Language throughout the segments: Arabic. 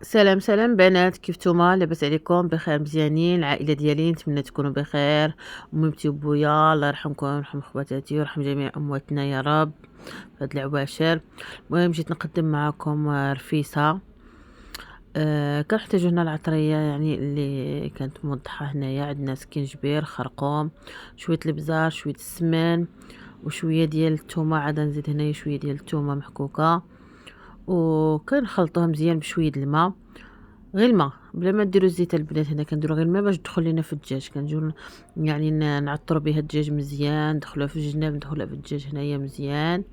سلام سلام بنات، كيف نتوما؟ لاباس عليكم؟ بخير؟ مزيانين؟ العائله ديالي نتمنى تكونوا بخير. ميمتي وبويا الله يرحمكم ويرحم خواتاتي ويرحم جميع امواتنا يا رب في هاد العواشر. المهم جيت نقدم معكم رفيسه. كنحتاجو هنا العطريه يعني اللي كانت موضحه. هنايا عندنا سكينجبير، خرقوم، شويه البزار، شويه السمان، وشويه ديال الثومه. عاد نزيد هنايا شويه ديال الثومه محكوكه، وكنخلطوها مزيان بشويه الماء. غير الماء بلا ما ديروا الزيت البنات. هنا كنديروا غير الماء باش تدخل لينا في الدجاج. كنجيو يعني نعطروا بها الدجاج مزيان، ندخلوها في الجناب، ندخلوها في الدجاج هنايا مزيان.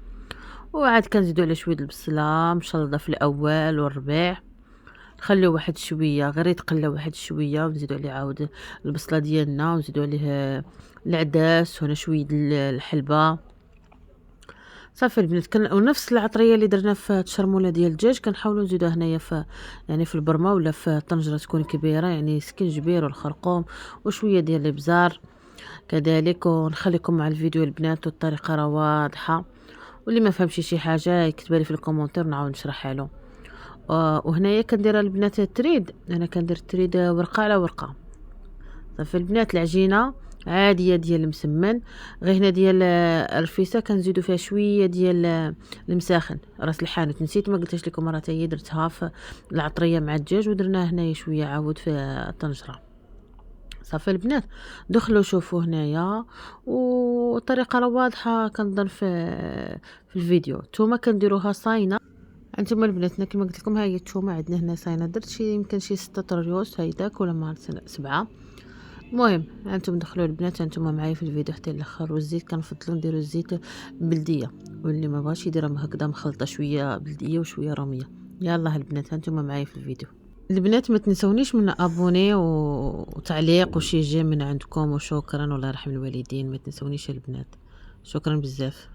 وعاد كنزيدوا على شويه البصله مشلضه في الاول والربيع. نخليو واحد شويه غير يتقلى واحد شويه، ونزيدوا عليه عاود البصله ديالنا، ونزيدوا عليه العدس وهنا شويه الحلبه. صافي البنات ونفس العطريه اللي درنا في الشرموله ديال الدجاج كنحاولوا نزيدوها هنايا في يعني في البرمه ولا في طنجره تكون كبيره، يعني سكنجبير والخرقوم وشويه ديال الابزار كذلك. ونخليكم مع الفيديو البنات، والطريقه راه واضحه، واللي ما فهمش شي حاجه يكتبها لي في الكومونتير نعاود نشرحها له. وهنايا كندير البنات التريد، انا كندير التريد ورقه على ورقه. صافي البنات العجينه عاديه ديال المسمن. غير هنا ديال الرفيسه كنزيدو فيها شويه ديال المساخن راس الحانوت. نسيت ما قلتش لكم، راه هي درتها في العطريه مع الدجاج، ودرناها هنايا شويه عاود في الطنجره. صافي البنات دخلوا شوفوا هنايا، والطريقه راه واضحه كنظن في الفيديو. نتوما كنديروها صاينه. انتم البنات كما قلت لكم، ها هي الثومه عندنا هنا صاينه. درت شي يمكن شي 6 طريوس هيداك، ولا ما عرفت 7. المهم انتم دخلوا البنات، انتم معايا في الفيديو حتى الاخر. والزيت كنفضلوا نديروا الزيت بلديه، واللي ما بغاش يديرها هكذا مخلطه شويه بلديه وشويه روميه. يلا البنات انتم معايا في الفيديو. البنات ما تنسونيش من ابوني وتعليق وشي جيم من عندكم، وشكرا والله يرحم الوالدين. ما تنسونيش البنات، شكرا بزاف.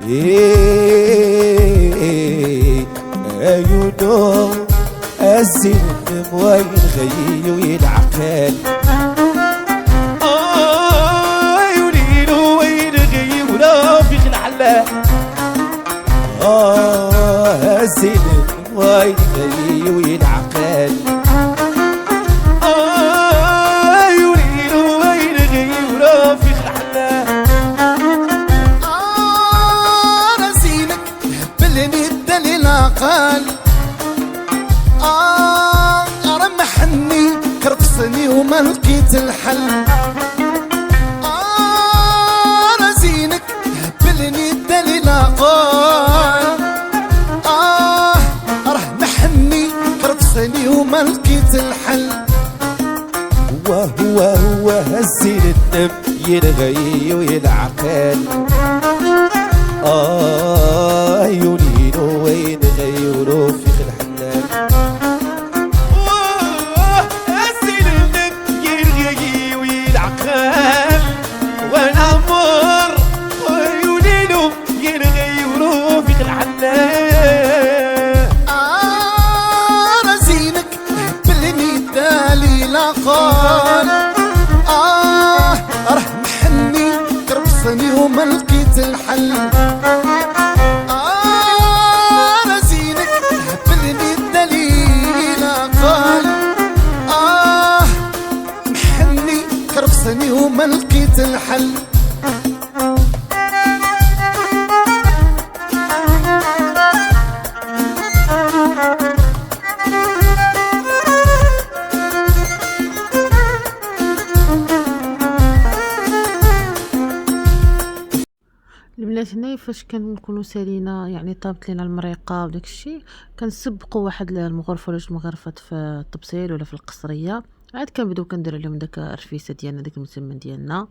ايه ايودو الزين وين غيو يلعقل يوليلو وين غيو لا في خلعله الزين وين غيو يلعقل يوليلو وين غيو لا في خلعله قال رمحني كرفصني وما لقيت الحل. رزينك هبلني الدليل قال رمحني كرفصني وما لقيت الحل. هو هزين الدم يرغي ويلعقل يولينو وين غيرو في الحلال. الزين الدم يرغي ويلعقل وانا مر يولينو يرغيرو في الحلال. رزينك بلني الدليل قال رحمحني كربصني وما لقيت الحل. رزينك هبلني الدليل قال محني كربصني وما لقيت الحل. البنات هنايا فاش كنكونوا سالينا يعني طابت لينا المريقه وداك الشيء، كنسبقوا واحد المغرفه ولا جوج مغرفات في الطبسيل ولا في القصريه. عاد كنبداو كندير لهم داك الرفيسه ديالنا، داك المسمن ديالنا.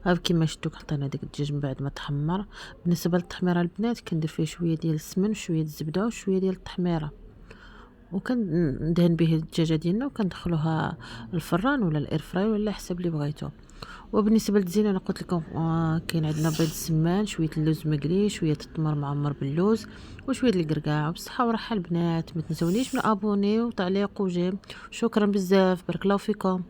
ها كيما شفتوا حطينا داك الدجاج من بعد ما تحمر. بالنسبه للتحميره البنات كندير فيه شويه ديال السمن وشويه ديال الزبده وشويه ديال التحميره، وكندهن به الدجاجه ديالنا وكندخلوها الفران ولا الاير فراي ولا حسب اللي بغيتو. وبالنسبه للتزيين انا قلت لكم كاين عندنا بيض السمان، شويه اللوز مقلي، شويه التمر معمر باللوز، وشويه الكركاع. وبصحه وراحه البنات، ما تنسونيش من ابوني وتعليق وجيم. شكرا بزاف، بارك الله فيكم.